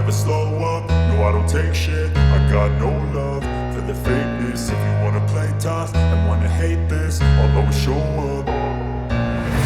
never slow up, no I don't take shit. I got no love for the fakeness. If you wanna play tough and wanna hate this, I'll always show up.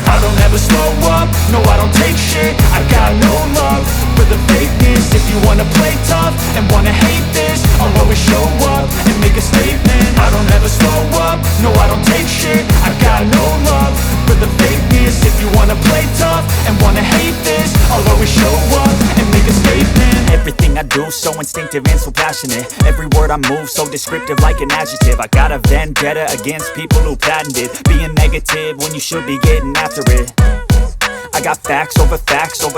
I don't ever slow up, no I don't take shit. I got no love for the fakeness. If you wanna play tough and wanna hate this, I'll always show up and make a statement. I don't ever slow up, no I don't take shit. I got no love for the fakeness. If you wanna play tough and wanna hate this, I'll always show up and make a statement. Everything I do so instinctive and so passionate. Every word I move so descriptive like an adjective. I got a vendetta against people who patented being negative when you should be getting after it. I got facts over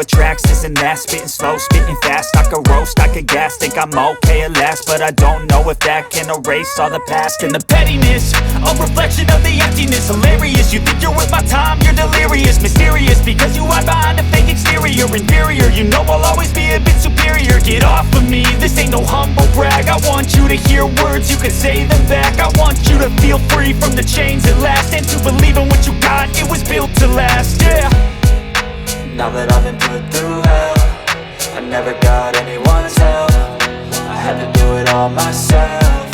tracks, this and that. Spitting slow, spitting fast, I could roast, I could gas. Think I'm okay at last, but I don't know if that can erase all the past. And the pettiness, a reflection of the emptiness. Hilarious, you think you're worth my time, you're delirious. Mysterious, because you hide behind a fake exterior. Inferior, you know I'll always be a bit superior. Get off of me, this ain't no humble brag. I want you to hear words, you can say them back. I want you to feel free from the chains at last, and to believe in what you got, it was built to last, yeah. Now that I've been put through hell, I never got anyone's help. I had to do it all myself.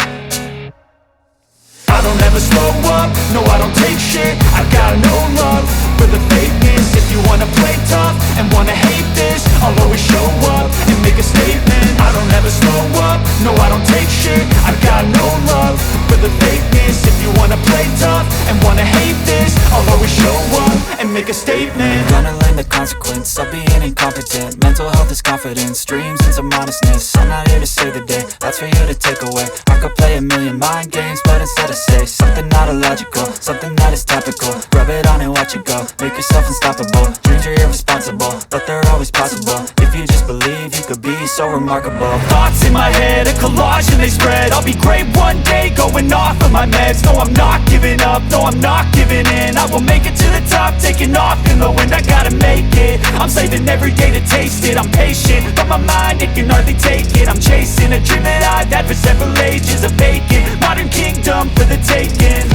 I don't ever slow up, no I don't take shit. I got no love for the fakeness. If you wanna play tough and wanna hate this, I'll always show up and make a statement. I don't ever slow up, no I don't take shit. I got no love for the fakeness. If you wanna play tough and wanna hate this, I'll always show up and make a statement. Gonna learn the consequence of being incompetent. Mental health is confidence, dreams and some honestness. I'm not here to save the day, that's for you to take away. I could play a million mind games, but instead I say something not illogical, something that is topical. Rub it on and watch it go, make yourself unstoppable. Dreams are irresponsible, but they're always possible. If you just believe, you could be so remarkable. Thoughts in my head, a collage and they spread. I'll be great one day, going off of my meds. No, I'm not giving up, no, I'm not giving in. I will make it to the top, taking off in the wind. I gotta make it, I'm saving every day to taste it. I'm patient, but my mind, it can hardly take it. I'm chasing a dream that I've had for several ages. A vacant, modern kingdom for the taking.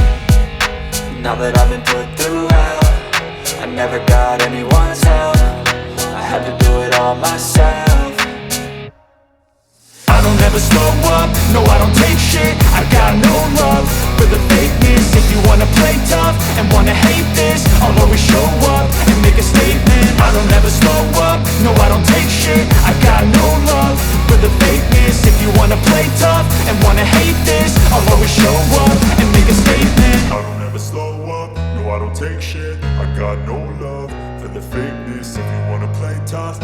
Now that I've been put through hell, I never got anyone's help. I had to do it all myself. I don't ever slow up, no I don't take shit. I got no love for the fakeness. If you wanna play tough and wanna hate this, I'll always show up and make a statement. I don't ever slow up, no I don't take shit. I got no love for the fakeness. If you wanna play tough and wanna hate this, I'll always show up and make a statement. I don't ever slow up, no I don't take shit. I got no love for the fakeness. If you wanna play tough